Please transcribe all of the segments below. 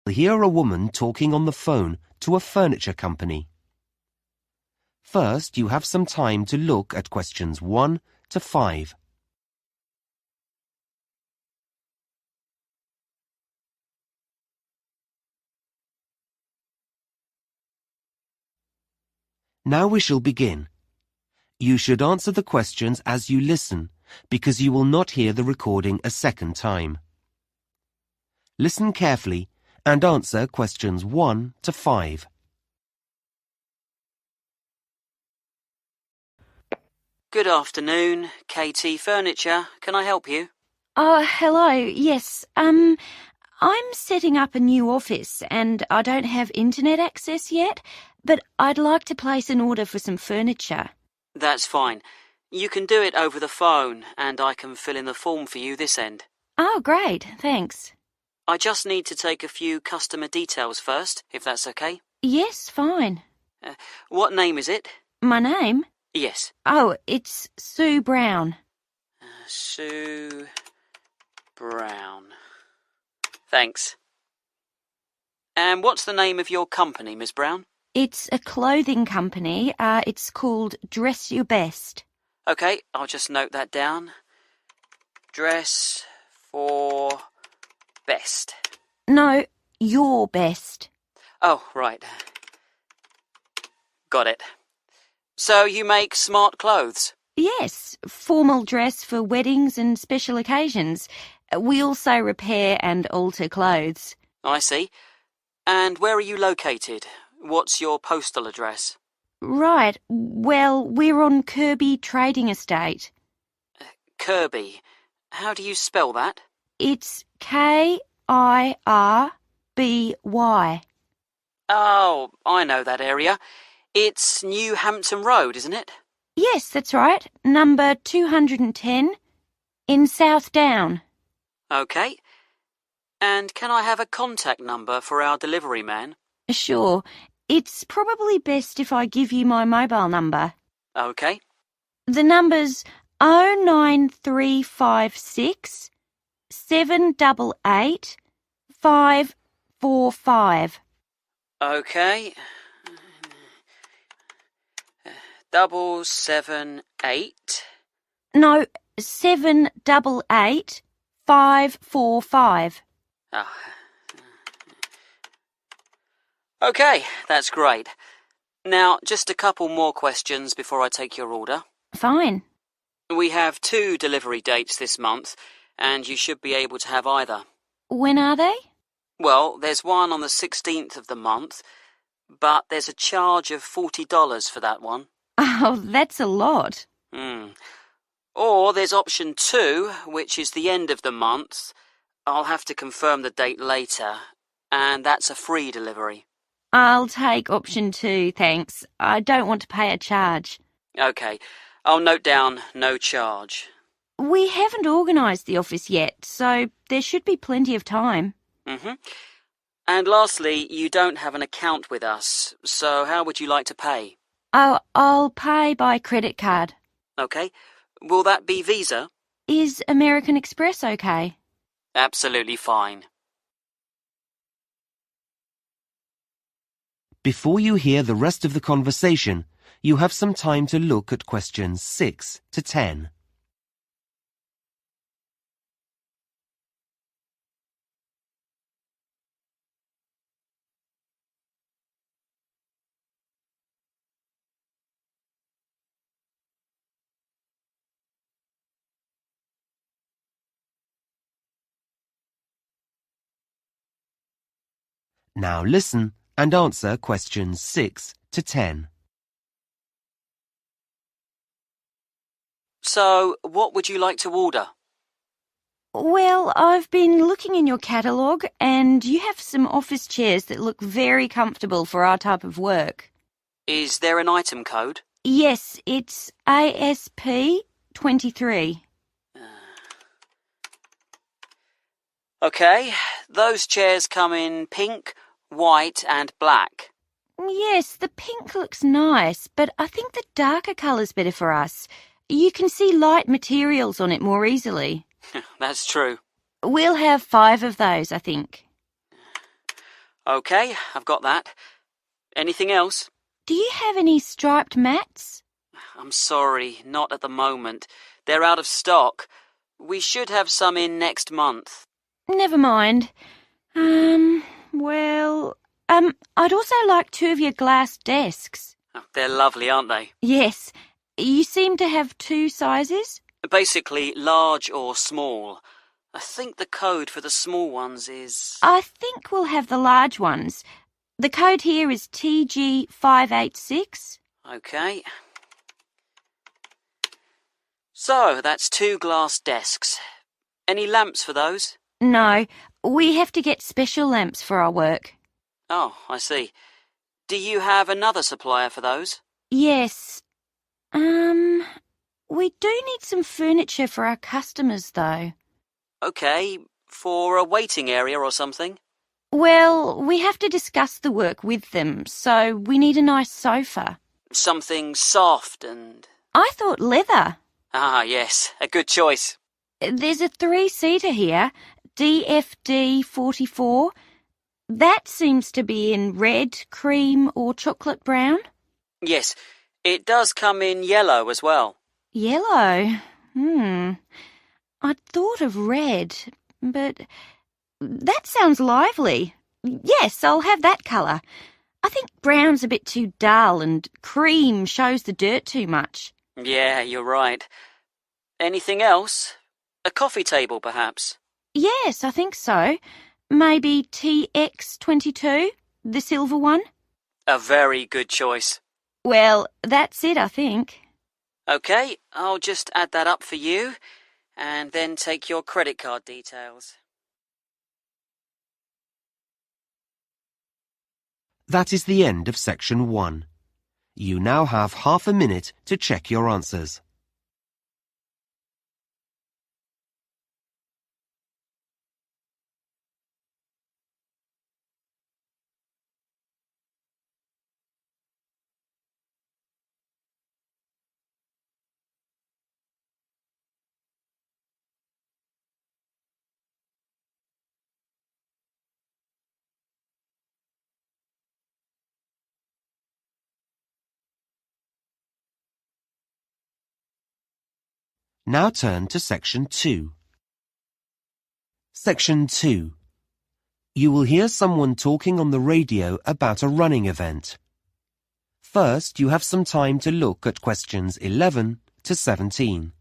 Hear a woman talking on the phone to a furniture company. First, you have some time to look at questions 1 to 5. Now we shall begin. You should answer the questions as you listen, because you will not hear the recording a second time. Listen carefully and answer questions 1 to 5. Good afternoon, KT Furniture. Can I help you? Oh, hello. Yes. I'm setting up a new office and I don't have internet access yet, but I'd like to place an order for some furniture. That's fine. You can do it over the phone and I can fill in the form for you this end. Oh, great. Thanks. I just need to take a few customer details first, if that's okay. Yes, fine. What name is it? My name? Yes. Oh, it's Sue Brown. Sue Brown. Thanks. And what's the name of your company, Miss Brown? It's a clothing company. It's called Dress Your Best. Okay, I'll just note that down. Dress for Best. No, Your Best. Oh, right. Got it. So you make smart clothes? Yes, formal dress for weddings and special occasions. We also repair and alter clothes. I see. And where are you located? What's your postal address? Right. Well, we're on Kirby Trading Estate. Kirby. How do you spell that? It's Kirby. Oh, I know that area. It's New Hampton Road, isn't it? Yes, that's right. Number 210 in South Down. Okay. And can I have a contact number for our delivery man? Sure. It's probably best if I give you my mobile number. Okay. The number's 09356 788 545. Okay. 778. No, 788 545. Oh. Okay, that's great. Now, just a couple more questions before I take your order. Fine. We have 2 delivery dates this month, and you should be able to have either. When are they? Well, there's one on the 16th of the month, but there's a charge of $40 for that one. Oh, that's a lot. Or there's option 2, which is the end of the month. I'll have to confirm the date later, and that's a free delivery. I'll take option 2, thanks. I don't want to pay a charge. Okay, I'll note down no charge. We haven't organised the office yet, so there should be plenty of time. And lastly, you don't have an account with us, so how would you like to pay? Oh, I'll pay by credit card. Okay, will that be Visa? Is American Express okay? Absolutely fine. Before you hear the rest of the conversation, you have some time to look at questions 6 to 10. Now listen and answer questions 6 to 10. So, what would you like to order? Well, I've been looking in your catalogue and you have some office chairs that look very comfortable for our type of work. Is there an item code? Yes, it's ASP 23. Okay, those chairs come in pink, white and black. Yes, the pink looks nice, but I think the darker colour's better for us. You can see light materials on it more easily. That's true. We'll have 5 of those, I think. OK, I've got that. Anything else? Do you have any striped mats? I'm sorry, not at the moment. They're out of stock. We should have some in next month. Never mind. I'd also like 2 of your glass desks. Oh, they're lovely, aren't they? Yes. You seem to have 2 sizes? Basically, large or small. I think the code for the small ones is... I think we'll have the large ones. The code here is TG586. OK. So, that's 2 glass desks. Any lamps for those? No, we have to get special lamps for our work. Oh, I see. Do you have another supplier for those? Yes. We do need some furniture for our customers, though. OK, for a waiting area or something? Well, we have to discuss the work with them, so we need a nice sofa. Something soft and... I thought leather. Ah, yes, a good choice. There's a 3-seater here, DFD 44. That seems to be in red, cream or chocolate brown. Yes, it does come in yellow as well. Yellow? I'd thought of red, but that sounds lively. Yes, I'll have that colour. I think brown's a bit too dull and cream shows the dirt too much. Yeah, you're right. Anything else? A coffee table, perhaps? Yes, I think so. Maybe TX22, the silver one? A very good choice. Well, that's it, I think. OK, I'll just add that up for you, and then take your credit card details. That is the end of section 1. You now have half a minute to check your answers. Now turn to section 2. Section 2. You will hear someone talking on the radio about a running event. First, you have some time to look at questions 11 to 17.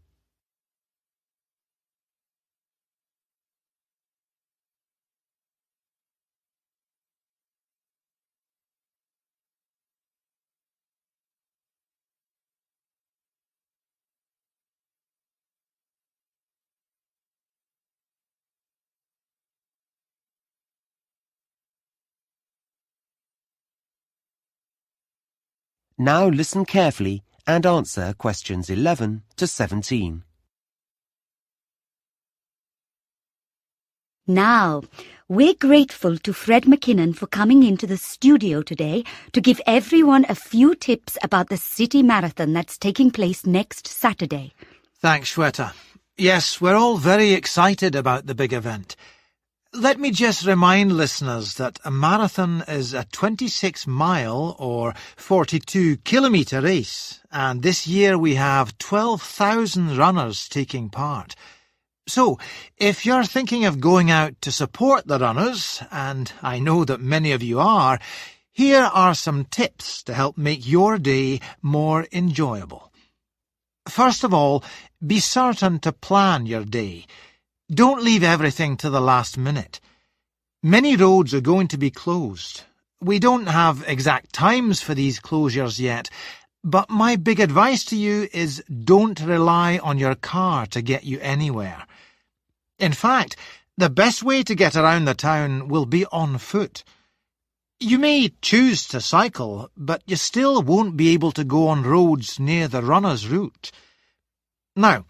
Now listen carefully and answer questions 11 to 17. Now, we're grateful to Fred McKinnon for coming into the studio today to give everyone a few tips about the city marathon that's taking place next Saturday. Thanks, Shweta. Yes, we're all very excited about the big event. Let me just remind listeners that a marathon is a 26-mile or 42-kilometre race, and this year we have 12,000 runners taking part. So, if you're thinking of going out to support the runners, and I know that many of you are, here are some tips to help make your day more enjoyable. First of all, be certain to plan your day. Don't leave everything to the last minute. Many roads are going to be closed. We don't have exact times for these closures yet, but my big advice to you is don't rely on your car to get you anywhere. In fact, the best way to get around the town will be on foot. You may choose to cycle, but you still won't be able to go on roads near the runner's route. Now,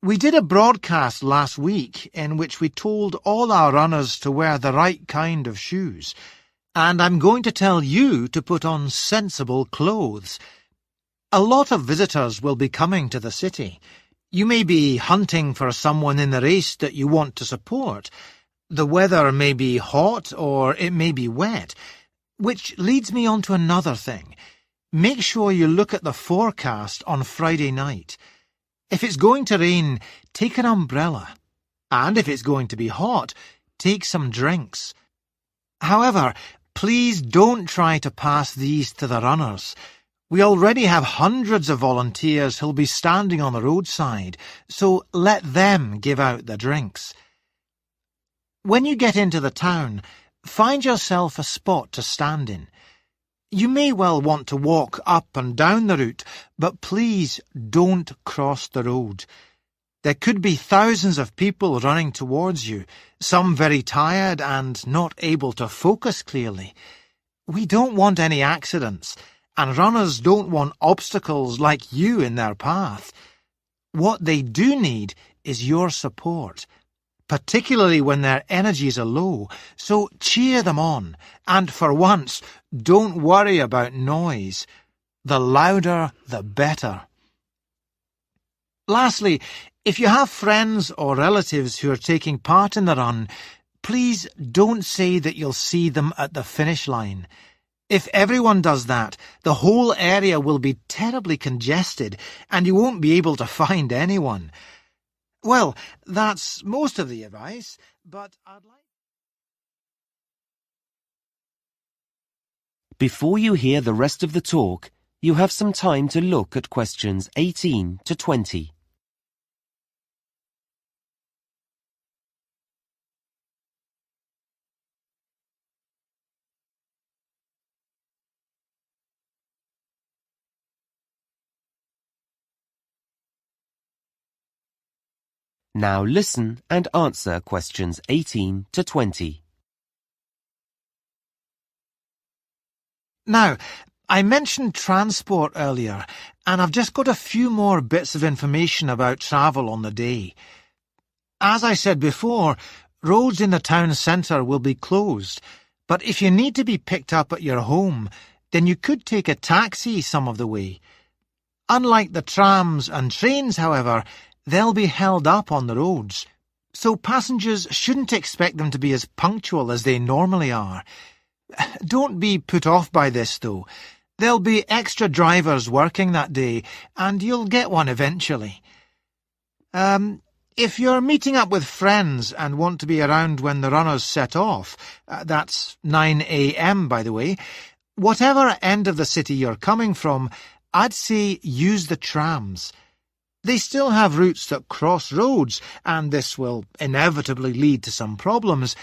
we did a broadcast last week in which we told all our runners to wear the right kind of shoes. And I'm going to tell you to put on sensible clothes. A lot of visitors will be coming to the city. You may be hunting for someone in the race that you want to support. The weather may be hot or it may be wet, which leads me on to another thing. Make sure you look at the forecast on Friday night. If it's going to rain, take an umbrella. And if it's going to be hot, take some drinks. However, please don't try to pass these to the runners. We already have hundreds of volunteers who'll be standing on the roadside, so let them give out the drinks. When you get into the town, find yourself a spot to stand in. You may well want to walk up and down the route, but please don't cross the road. There could be thousands of people running towards you, some very tired and not able to focus clearly. We don't want any accidents, and runners don't want obstacles like you in their path. What they do need is your support, particularly when their energies are low, so cheer them on, and for once, don't worry about noise. The louder, the better. Lastly, if you have friends or relatives who are taking part in the run, please don't say that you'll see them at the finish line. If everyone does that, the whole area will be terribly congested and you won't be able to find anyone. Well, that's most of the advice, but I'd like... Before you hear the rest of the talk, you have some time to look at questions 18 to 20. Now listen and answer questions 18 to 20. Now, I mentioned transport earlier, and I've just got a few more bits of information about travel on the day. As I said before, roads in the town centre will be closed, but if you need to be picked up at your home, then you could take a taxi some of the way. Unlike the trams and trains, however, they'll be held up on the roads, so passengers shouldn't expect them to be as punctual as they normally are. Don't be put off by this, though. There'll be extra drivers working that day, and you'll get one eventually. If you're meeting up with friends and want to be around when the runners set off, that's 9 a.m, by the way, whatever end of the city you're coming from, I'd say use the trams. They still have routes that cross roads, and this will inevitably lead to some problems,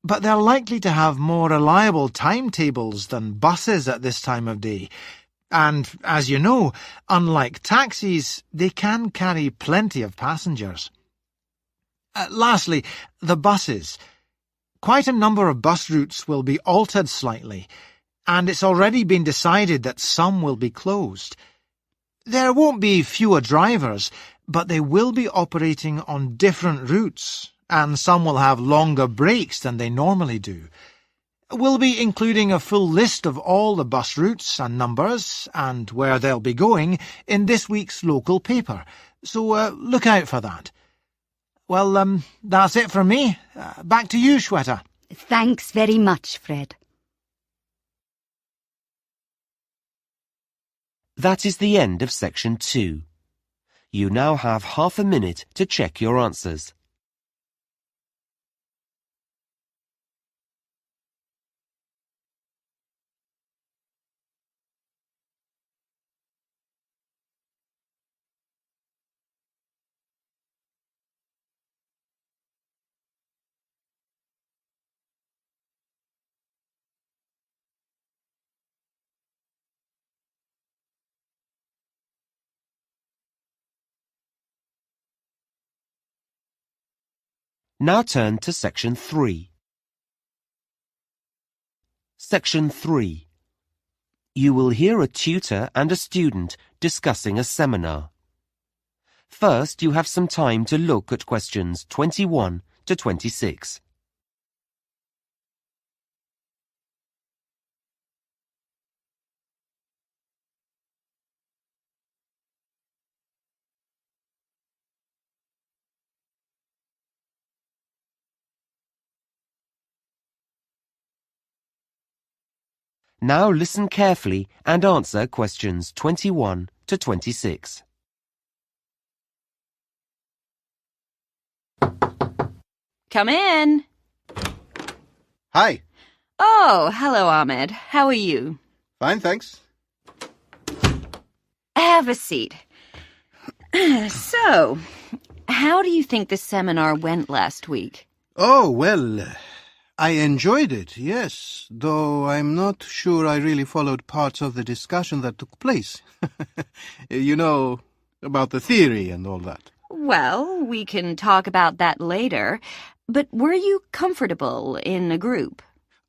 but they're likely to have more reliable timetables than buses at this time of day. And, as you know, unlike taxis, they can carry plenty of passengers. Lastly, the buses. Quite a number of bus routes will be altered slightly, and it's already been decided that some will be closed. There won't be fewer drivers, but they will be operating on different routes, and some will have longer breaks than they normally do. We'll be including a full list of all the bus routes and numbers, and where they'll be going, in this week's local paper, so look out for that. Well, that's it from me. Back to you, Shweta. Thanks very much, Fred. That is the end of section 2. You now have half a minute to check your answers. Now turn to section 3. Section 3. You will hear a tutor and a student discussing a seminar. First, you have some time to look at questions 21 to 26. Now listen carefully and answer questions 21 to 26. Come in. Hi. Oh, hello, Ahmed. How are you? Fine, thanks. Have a seat. So, how do you think the seminar went last week? Oh, well, I enjoyed it, yes, though I'm not sure I really followed parts of the discussion that took place. You know, about the theory and all that. Well, we can talk about that later. But were you comfortable in a group?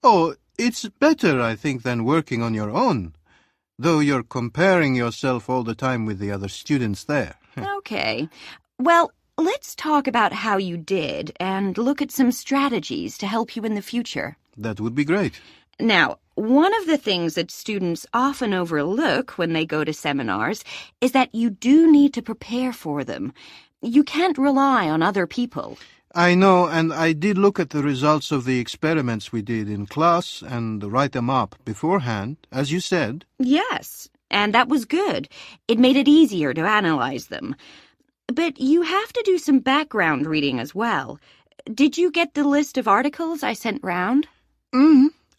Oh, it's better, I think, than working on your own, though you're comparing yourself all the time with the other students there. Okay. Well, let's talk about how you did and look at some strategies to help you in the future. That would be great. Now, one of the things that students often overlook when they go to seminars is that you do need to prepare for them. You can't rely on other people. I know, and I did look at the results of the experiments we did in class and write them up beforehand, as you said. Yes, and that was good. It made it easier to analyze them. But you have to do some background reading as well. Did you get the list of articles I sent round?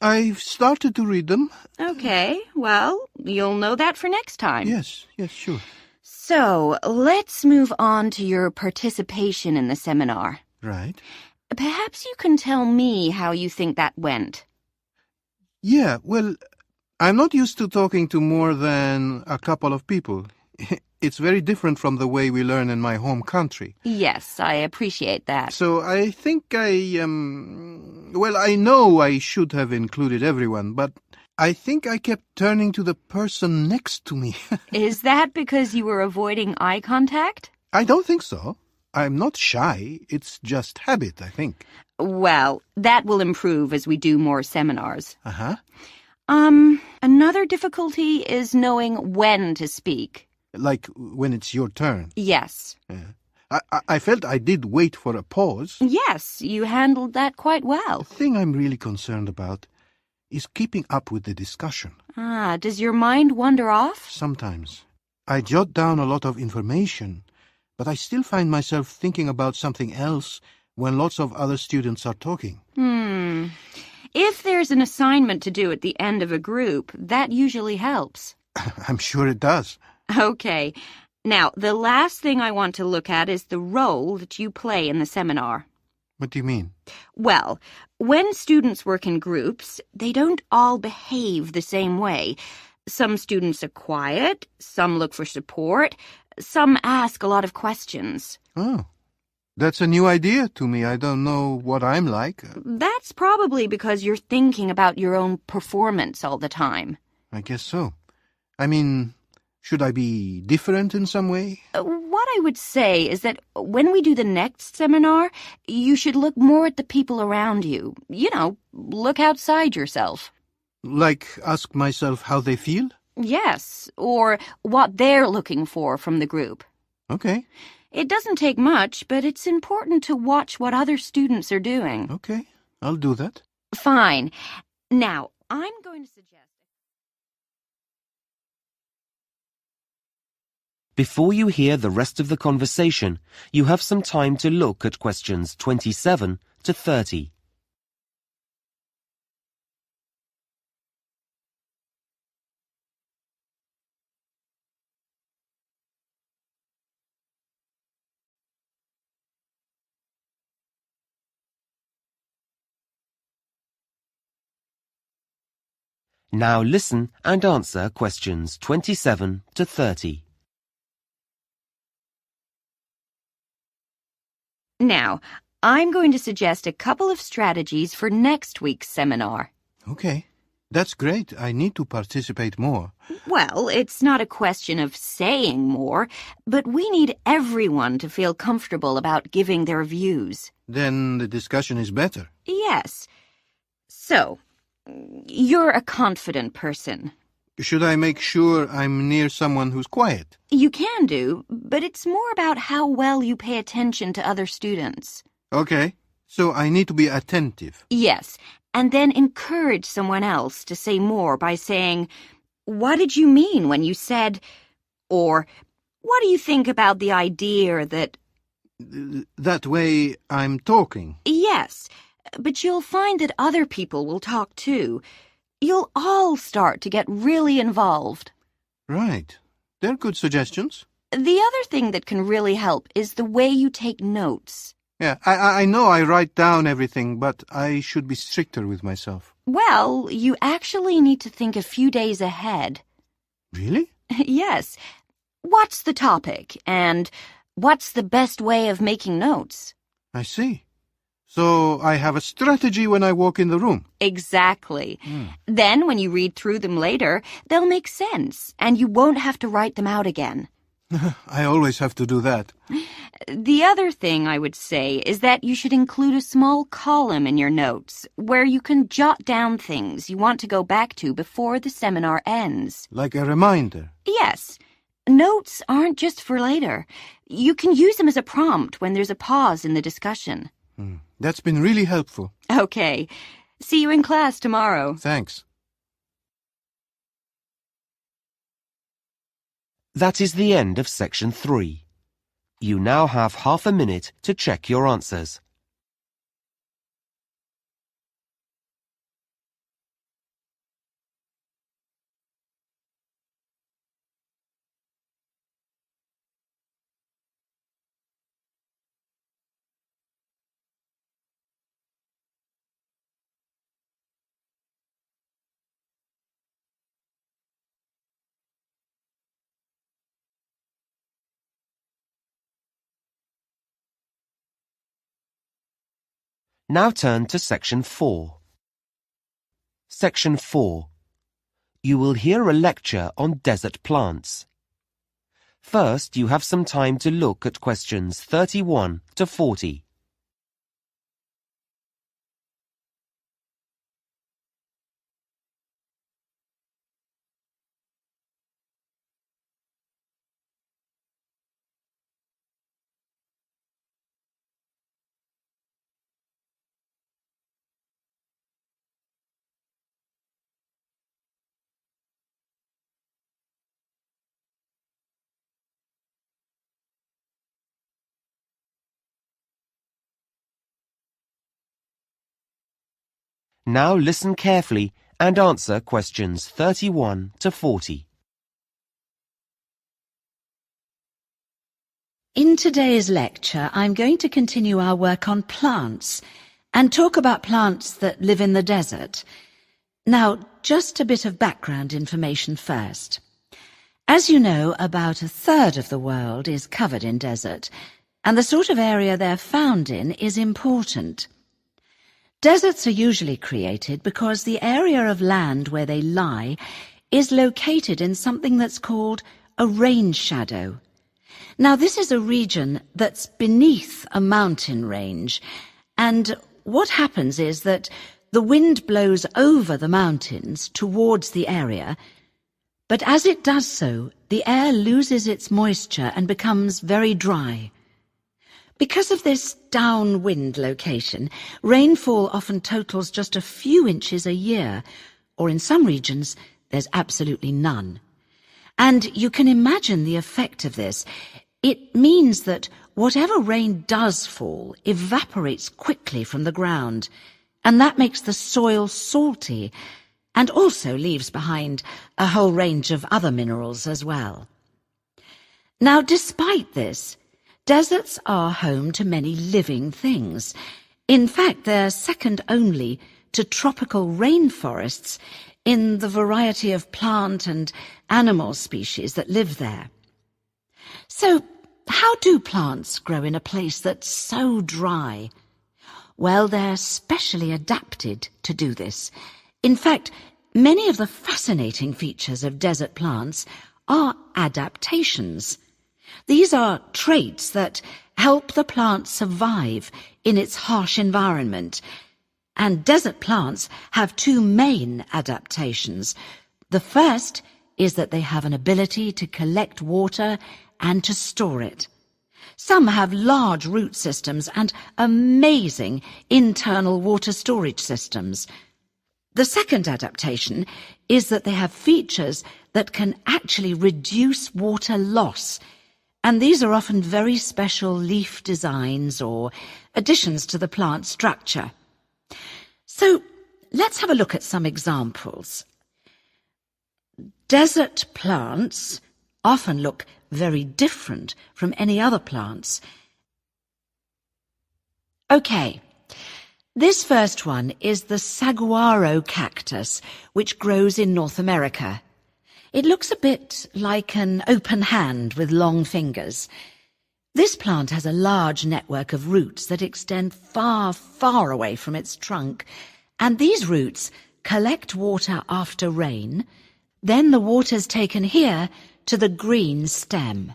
I've started to read them. Okay, well, you'll know that for next time. Yes, sure. So, let's move on to your participation in the seminar. Right. Perhaps you can tell me how you think that went. Yeah, well, I'm not used to talking to more than a couple of people. It's very different from the way we learn in my home country. Yes, I appreciate that. So I think well, I know I should have included everyone, but I think I kept turning to the person next to me. Is that because you were avoiding eye contact? I don't think so. I'm not shy. It's just habit, I think. Well, that will improve as we do more seminars. Uh-huh. Another difficulty is knowing when to speak. Like when it's your turn. Yes. Yeah. I felt I did wait for a pause. Yes, you handled that quite well. The thing I'm really concerned about is keeping up with the discussion. Does your mind wander off? Sometimes. I jot down a lot of information, but I still find myself thinking about something else when lots of other students are talking. If there's an assignment to do at the end of a group, that usually helps. I'm sure it does. Okay. Now, the last thing I want to look at is the role that you play in the seminar. What do you mean? Well, when students work in groups, they don't all behave the same way. Some students are quiet, some look for support, some ask a lot of questions. Oh, that's a new idea to me. I don't know what I'm like. That's probably because you're thinking about your own performance all the time. I guess so. I mean, should I be different in some way? What I would say is that when we do the next seminar, you should look more at the people around you. You know, look outside yourself. Like ask myself how they feel? Yes, or what they're looking for from the group. Okay. It doesn't take much, but it's important to watch what other students are doing. Okay, I'll do that. Fine. Now, I'm going to suggest... Before you hear the rest of the conversation, you have some time to look at questions 27 to 30. Now listen and answer questions 27 to 30. Now, I'm going to suggest a couple of strategies for next week's seminar. Okay, that's great. I need to participate more. Well, it's not a question of saying more, but we need everyone to feel comfortable about giving their views. Then the discussion is better. Yes. So, you're a confident person. Should I make sure I'm near someone who's quiet? You can do, but it's more about how well you pay attention to other students. Okay, so I need to be attentive. Yes, and then encourage someone else to say more by saying, "What did you mean when you said," or "What do you think about the idea that—" That way I'm talking. Yes, but you'll find that other people will talk too. You'll all start to get really involved. Right. They're good suggestions. The other thing that can really help is the way you take notes. Yeah, I know I write down everything, but I should be stricter with myself. Well, you actually need to think a few days ahead. Really? Yes. What's the topic, and what's the best way of making notes? I see. So I have a strategy when I walk in the room. Exactly. Then when you read through them later, they'll make sense, and you won't have to write them out again. I always have to do that. The other thing I would say is that you should include a small column in your notes where you can jot down things you want to go back to before the seminar ends. Like a reminder. Yes. Notes aren't just for later. You can use them as a prompt when there's a pause in the discussion. That's been really helpful. Okay. See you in class tomorrow. Thanks. That is the end of section 3. You now have half a minute to check your answers. Now turn to section 4. Section 4. You will hear a lecture on desert plants. First, you have some time to look at questions 31 to 40. Now listen carefully and answer questions 31 to 40. In today's lecture, I'm going to continue our work on plants and talk about plants that live in the desert. Now, just a bit of background information first. As you know, about a third of the world is covered in desert, and the sort of area they're found in is important. Deserts are usually created because the area of land where they lie is located in something that's called a rain shadow. Now, this is a region that's beneath a mountain range, and what happens is that the wind blows over the mountains towards the area, but as it does so, the air loses its moisture and becomes very dry. Because of this downwind location, rainfall often totals just a few inches a year, or in some regions, there's absolutely none. And you can imagine the effect of this. It means that whatever rain does fall evaporates quickly from the ground, and that makes the soil salty, and also leaves behind a whole range of other minerals as well. Now, despite this, deserts are home to many living things. In fact, they're second only to tropical rainforests in the variety of plant and animal species that live there. So, how do plants grow in a place that's so dry? Well, they're specially adapted to do this. In fact, many of the fascinating features of desert plants are adaptations. These are traits that help the plant survive in its harsh environment. And desert plants have two main adaptations. The first is that they have an ability to collect water and to store it. Some have large root systems and amazing internal water storage systems, The second adaptation is that they have features that can actually reduce water loss, and these are often very special leaf designs or additions to the plant structure. So let's have a look at some examples. Desert plants often look very different from any other plants. Okay, this first one is the saguaro cactus, which grows in North America. It looks a bit like an open hand with long fingers. This plant has a large network of roots that extend far, far away from its trunk, and these roots collect water after rain. Then the water's taken here to the green stem.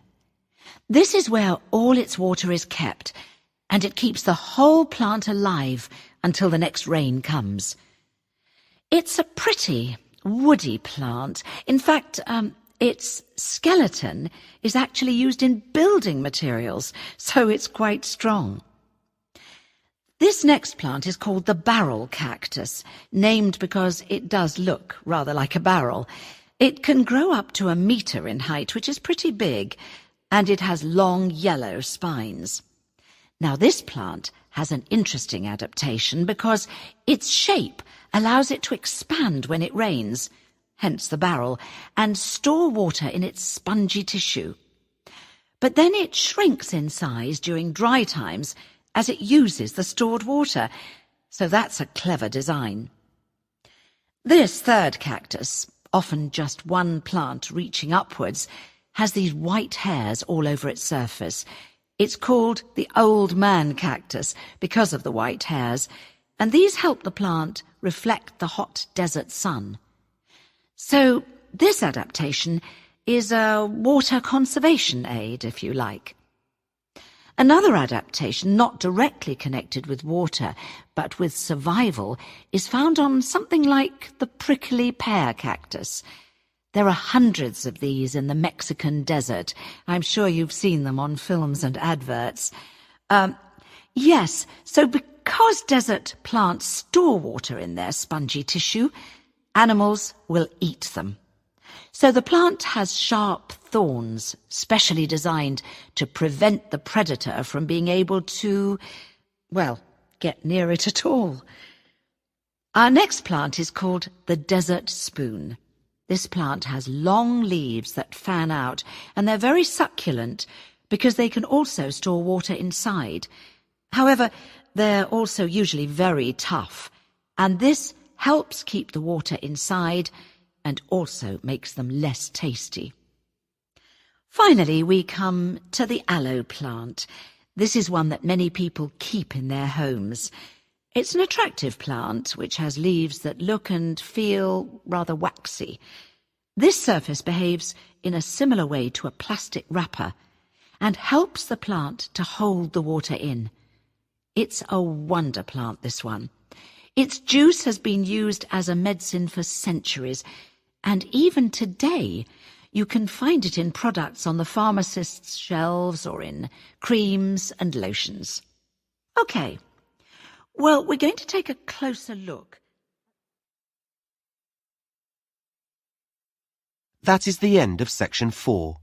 This is where all its water is kept, and it keeps the whole plant alive until the next rain comes. It's a pretty, woody plant. In fact, its skeleton is actually used in building materials, so it's quite strong. This next plant is called the barrel cactus, named because it does look rather like a barrel. It can grow up to 1 meter in height, which is pretty big, and it has long yellow spines. Now, this plant has an interesting adaptation because its shape allows it to expand when it rains, hence the barrel, and store water in its spongy tissue. But then it shrinks in size during dry times as it uses the stored water, so that's a clever design. This third cactus, often just one plant reaching upwards, has these white hairs all over its surface. It's called the old man cactus because of the white hairs, and these help the plant reflect the hot desert sun. So this adaptation is a water conservation aid, if you like. Another adaptation, not directly connected with water, but with survival, is found on something like the prickly pear cactus. There are hundreds of these in the Mexican desert. I'm sure you've seen them on films and adverts. Yes, so because desert plants store water in their spongy tissue, animals will eat them. So the plant has sharp thorns, specially designed to prevent the predator from being able to, well, get near it at all. Our next plant is called the desert spoon. This plant has long leaves that fan out, and they're very succulent because they can also store water inside. However, they're also usually very tough, and this helps keep the water inside and also makes them less tasty. Finally, we come to the aloe plant. This is one that many people keep in their homes. It's an attractive plant which has leaves that look and feel rather waxy. This surface behaves in a similar way to a plastic wrapper and helps the plant to hold the water in. It's a wonder plant, this one. Its juice has been used as a medicine for centuries, and even today you can find it in products on the pharmacist's shelves or in creams and lotions. OK, well, we're going to take a closer look. That is the end of section 4.